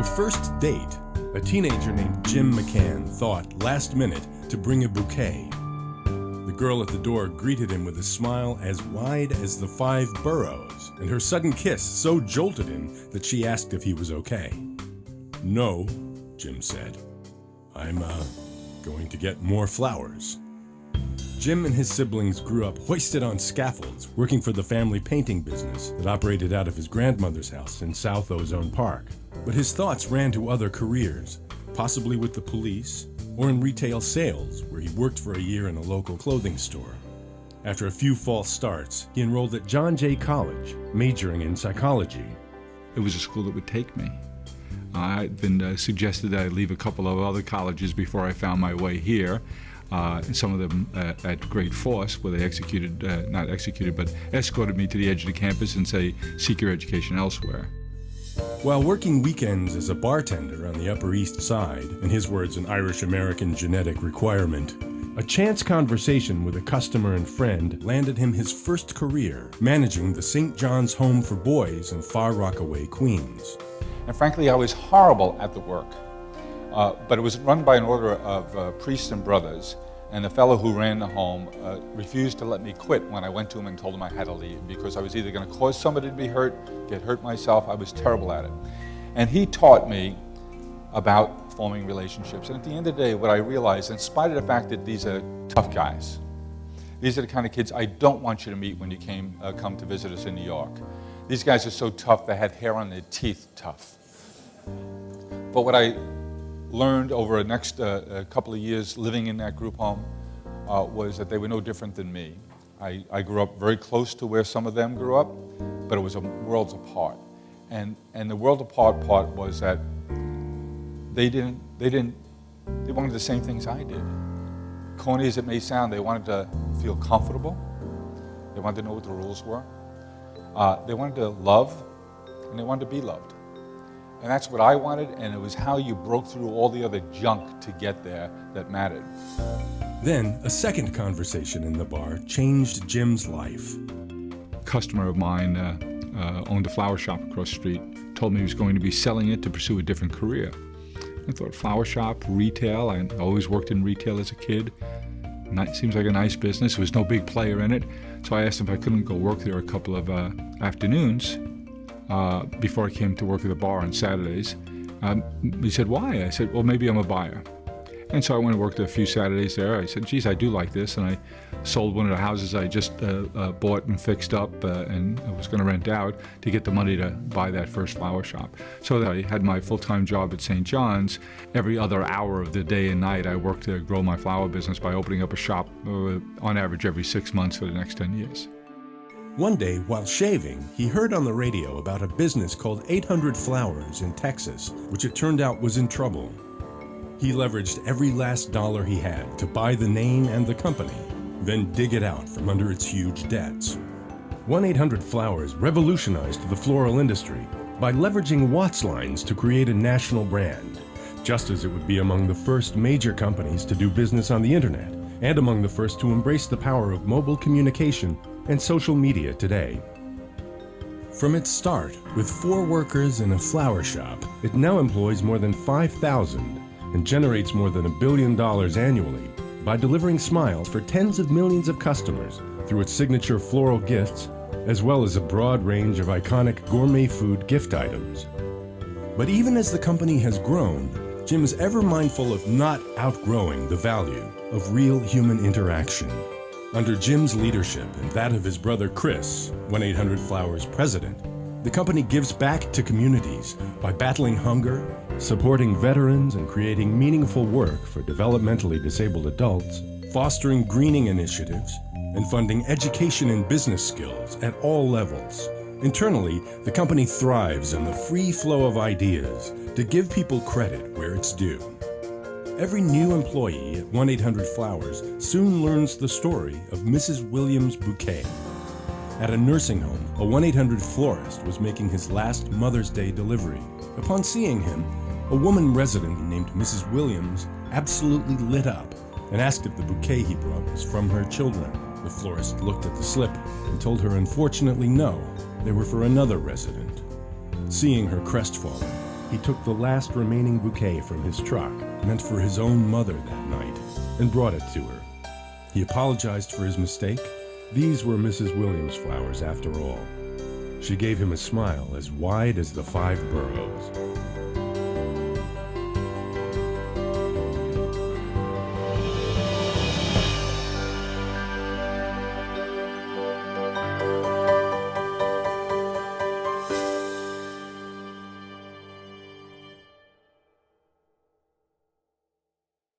a first date, a teenager named Jim McCann thought, last minute, to bring a bouquet. The girl at the door greeted him with a smile as wide as the 5 boroughs, and her sudden kiss so jolted him that she asked if he was okay. "No," Jim said. "I'm, going to get more flowers." Jim and his siblings grew up hoisted on scaffolds, working for the family painting business that operated out of his grandmother's house in South Ozone Park. But his thoughts ran to other careers, possibly with the police, or in retail sales, where he worked for a year in a local clothing store. After a few false starts, he enrolled at John Jay College, majoring in psychology. It was a school that would take me. I'd been suggested that I leave a couple of other colleges before I found my way here. Some of them at great force, where they escorted me to the edge of the campus and say, seek your education elsewhere. While working weekends as a bartender on the Upper East Side, in his words, an Irish-American genetic requirement, a chance conversation with a customer and friend landed him his first career, managing the St. John's Home for Boys in Far Rockaway, Queens. And frankly, I was horrible at the work. But it was run by an order of priests and brothers, and the fellow who ran the home refused to let me quit when I went to him and told him I had to leave, because I was either going to cause somebody to be hurt, get hurt myself. I was terrible at it. And he taught me about forming relationships. And at the end of the day, what I realized, in spite of the fact that these are tough guys, these are the kind of kids I don't want you to meet when you come to visit us in New York. These guys are so tough, they had hair on their teeth tough. But what I learned over the next couple of years living in that group home was that they were no different than me. I grew up very close to where some of them grew up, but it was worlds apart. And the world apart part was that they wanted the same things I did. Corny as it may sound, they wanted to feel comfortable. They wanted to know what the rules were. They wanted to love, and they wanted to be loved. And that's what I wanted, and it was how you broke through all the other junk to get there that mattered. Then, a second conversation in the bar changed Jim's life. A customer of mine owned a flower shop across the street, told me he was going to be selling it to pursue a different career. I thought, flower shop, retail, I always worked in retail as a kid. Seems like a nice business. There was no big player in it. So I asked him if I couldn't go work there a couple of afternoons before I came to work at the bar on Saturdays. He said, why? I said, well, maybe I'm a buyer. And so I went and worked a few Saturdays there. I said, geez, I do like this. And I sold one of the houses I just bought and fixed up and I was going to rent out to get the money to buy that first flower shop. So I had my full-time job at St. John's. Every other hour of the day and night, I worked to grow my flower business by opening up a shop on average every 6 months for the next 10 years. One day, while shaving, he heard on the radio about a business called 800 Flowers in Texas, which it turned out was in trouble. He leveraged every last dollar he had to buy the name and the company, then dig it out from under its huge debts. 1-800-Flowers revolutionized the floral industry by leveraging Watts lines to create a national brand, just as it would be among the first major companies to do business on the internet, and among the first to embrace the power of mobile communication and social media today. From its start, with 4 workers in a flower shop, it now employs more than 5,000 and generates more than $1 billion annually by delivering smiles for tens of millions of customers through its signature floral gifts, as well as a broad range of iconic gourmet food gift items. But even as the company has grown, Jim is ever mindful of not outgrowing the value of real human interaction. Under Jim's leadership and that of his brother Chris, 1-800-Flowers president, the company gives back to communities by battling hunger, supporting veterans, and creating meaningful work for developmentally disabled adults, fostering greening initiatives, and funding education and business skills at all levels. Internally, the company thrives on the free flow of ideas to give people credit where it's due. Every new employee at 1-800-Flowers soon learns the story of Mrs. Williams' bouquet. At a nursing home, a 1-800 florist was making his last Mother's Day delivery. Upon seeing him, a woman resident named Mrs. Williams absolutely lit up and asked if the bouquet he brought was from her children. The florist looked at the slip and told her, unfortunately, no, they were for another resident. Seeing her crestfallen, he took the last remaining bouquet from his truck, meant for his own mother that night, and brought it to her. He apologized for his mistake. These were Mrs. Williams' flowers after all. She gave him a smile as wide as the 5 boroughs.